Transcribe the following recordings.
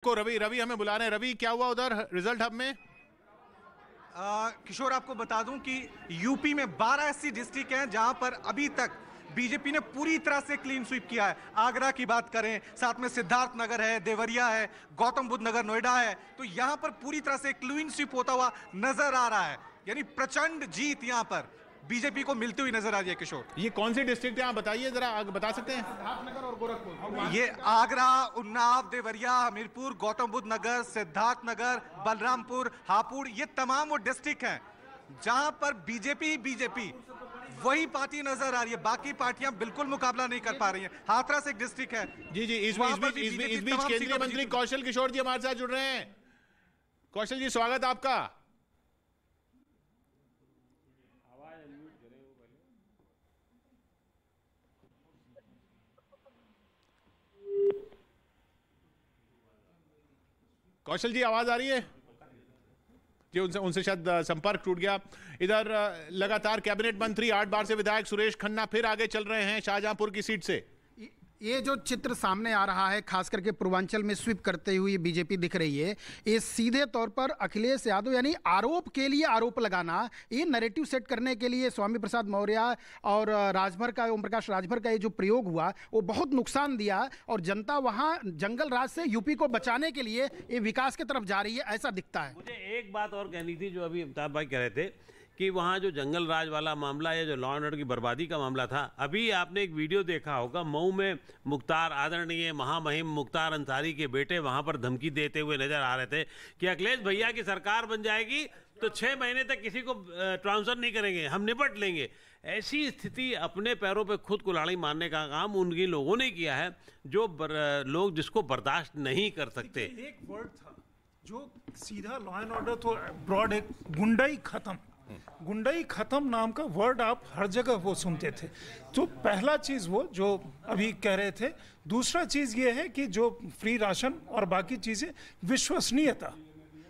को रवि रवि हमें बुला रहे हैं। रवि, क्या हुआ उधर रिजल्ट हब में? किशोर, आपको बता दूं कि यूपी में 12 ऐसी डिस्ट्रिक्ट हैं जहां पर अभी तक बीजेपी ने पूरी तरह से क्लीन स्वीप किया है। आगरा की बात करें, साथ में सिद्धार्थ नगर है, देवरिया है, गौतम बुद्ध नगर नोएडा है, तो यहां पर पूरी तरह से क्लीन स्वीप होता हुआ नजर आ रहा है। यानी प्रचंड जीत यहां पर बीजेपी को मिलती हुई नजर आ रही है। किशोर, ये कौन सी डिस्ट्रिक्ट है, आप बताइए जरा, बता सकते हैं? सिद्धार्थनगर और गोरखपुर। ये आगरा, उन्नाव, देवरिया, हमीरपुर, गौतम बुद्ध नगर, सिद्धार्थ नगर, बलरामपुर, हापुड़, ये तमाम वो डिस्ट्रिक्ट हैं जहां पर बीजेपी वही पार्टी नजर आ रही है। बाकी पार्टियां बिल्कुल मुकाबला नहीं कर पा रही हैं। हाथरस एक डिस्ट्रिक्ट है। जी जी, इस बीच केंद्रीय मंत्री कौशल किशोर जी हमारे साथ जुड़ रहे हैं। कौशल जी, स्वागत आपका। कौशल जी, आवाज आ रही है जी? उनसे शायद संपर्क टूट गया। इधर लगातार कैबिनेट मंत्री 8 बार से विधायक सुरेश खन्ना फिर आगे चल रहे हैं शाहजहांपुर की सीट से। ये जो चित्र सामने आ रहा है, खास करके पूर्वांचल में स्वीप करते हुए बीजेपी दिख रही है, ये सीधे तौर पर अखिलेश यादव यानी आरोप के लिए आरोप लगाना, ये नैरेटिव सेट करने के लिए स्वामी प्रसाद मौर्य और राजभर का, ओम प्रकाश राजभर का ये जो प्रयोग हुआ वो बहुत नुकसान दिया और जनता वहाँ जंगल राज से यूपी को बचाने के लिए ये विकास की तरफ जा रही है, ऐसा दिखता है। मुझे एक बात और कहनी थी जो अभी अमिताभ भाई कह रहे थे कि वहाँ जो जंगल राज वाला मामला या जो लॉ एंड ऑर्डर की बर्बादी का मामला था, अभी आपने एक वीडियो देखा होगा मऊ में मुख्तार, आदरणीय महामहिम मुख्तार अंसारी के बेटे वहाँ पर धमकी देते हुए नजर आ रहे थे कि अखिलेश भैया की सरकार बन जाएगी तो 6 महीने तक किसी को ट्रांसफर नहीं करेंगे, हम निपट लेंगे। ऐसी स्थिति, अपने पैरों पे खुद कुल्हाड़ी मारने का काम उनके लोगों ने किया है जो लोग जिसको बर्दाश्त नहीं कर सकते। एक वर्ड था जो सीधा लॉ एंड ऑर्डर तो ब्रॉड, एक गुंडाई खत्म। गुंडाई खत्म नाम का वर्ड आप हर जगह वो सुनते थे। तो पहला चीज वो जो अभी कह रहे थे। दूसरा चीज ये है कि जो फ्री राशन और बाकी चीजें, विश्वसनीयता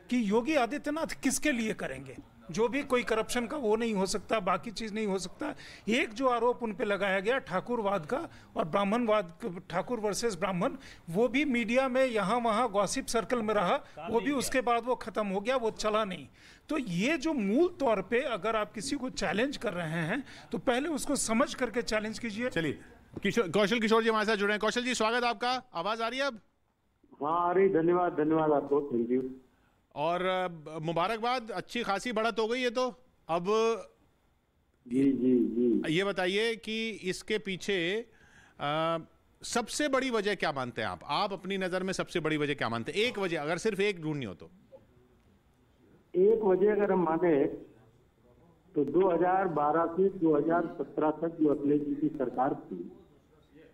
कि योगी आदित्यनाथ किसके लिए करेंगे। जो भी कोई करप्शन का वो नहीं हो सकता, बाकी चीज नहीं हो सकता। एक जो आरोप उन पे लगाया गया ठाकुरवाद का और ब्राह्मणवाद, ठाकुर वर्सेस ब्राह्मण, वो भी मीडिया में यहाँ वहाँ गॉसिप सर्कल में रहा, वो भी उसके बाद वो खत्म हो गया, वो चला नहीं। तो ये जो मूल तौर पे अगर आप किसी को चैलेंज कर रहे हैं तो पहले उसको समझ करके चैलेंज कीजिए। चलिए, कौशल किशोर जी हमारे साथ जुड़े हैं। कौशल जी, स्वागत आपका। आवाज आ रही है अब? हाँ आ रही। धन्यवाद आपको, थैंक यू। और मुबारकबाद, अच्छी खासी बढ़त हो गई है तो अब। जी ये बताइए कि इसके पीछे सबसे बड़ी वजह क्या मानते हैं आप अपनी नजर में सबसे बड़ी वजह क्या मानते हैं? एक वजह, अगर सिर्फ एक ढूंढनी हो तो। एक वजह अगर हम माने तो 2012 से 2017 तक जो अखिलेश जी की सरकार थी,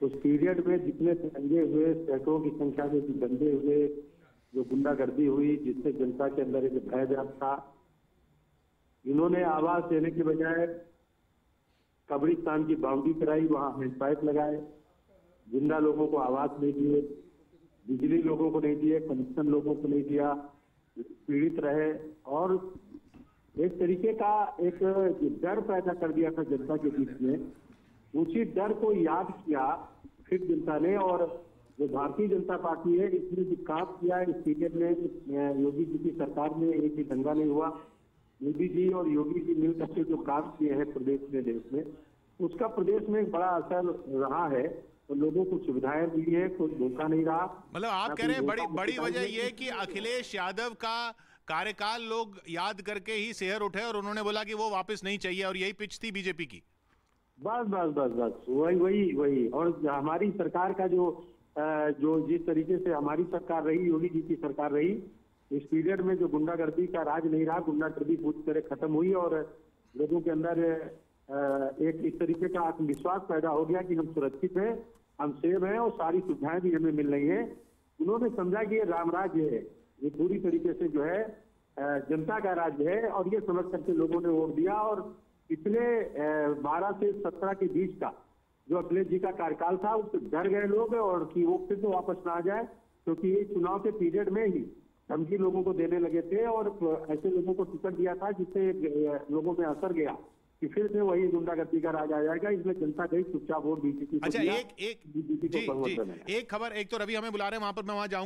उस पीरियड में जितने दंगे हुए, सैकड़ों की संख्या में दंगे हुए, जो गुंडागर्दी हुई, जिससे जनता के अंदर एक भय व्याप्त था, इन्होंने आवाज देने के बजाय कब्रिस्तान की बाउंड्री कराई, वहां हैंडपाइप लगाए, जिंदा लोगों को आवाज नहीं दिए, बिजली लोगों को नहीं दिए, कनेक्शन लोगों को नहीं दिया, पीड़ित रहे और एक तरीके का एक डर पैदा कर दिया था जनता के बीच में। उसी डर को याद किया फिर जनता ने, और जो भारतीय जनता पार्टी है इसने जो काम किया है इस पीरियड में, योगी जी की सरकार में एक भी दंगा नहीं हुआ। मोदी जी और योगी जी मिलकर के जो काम किए हैं प्रदेश में, देश में, उसका प्रदेश में एक बड़ा असर रहा है। तो लोगों को सुविधाएं मिली है, कोई धोखा नहीं रहा। मतलब आप कह रहे हैं बड़ी वजह ये कि अखिलेश यादव का कार्यकाल लोग याद करके ही शहर उठे और उन्होंने बोला कि वो वापस नहीं चाहिए, और यही पिच थी बीजेपी की। बस वही। और हमारी सरकार का जो जिस तरीके से हमारी सरकार रही, योगी जी की सरकार रही, इस पीरियड में जो गुंडागर्दी का राज नहीं रहा, गुंडागर्दी पूरी तरह खत्म हुई और लोगों के अंदर एक इस तरीके का आत्मविश्वास पैदा हो गया कि हम सुरक्षित हैं, हम सेफ हैं और सारी सुविधाएं भी हमें मिल रही हैं। उन्होंने समझा कि ये राम राज्य है, ये पूरी तरीके से जो है जनता का राज्य है, और ये समझ करके लोगों ने वोट दिया। और पिछले 12 से 17 के बीच का जो अखिलेश जी का कार्यकाल था, उससे डर गए लोग और कि वो फिर से वापस ना आ जाए, क्योंकि ये चुनाव के पीरियड में ही धमकी लोगों को देने लगे थे और ऐसे लोगों को टिकट दिया था जिससे लोगों में असर गया कि फिर से वही गुंडागर्दी का राज आ जाएगा, इसलिए जनता गई चुपचाप वोट बीजेपी को। अच्छा, एक खबर, एक तो रवि हमें बुला रहे हैं, वहां पर मैं वहां जाऊंगा।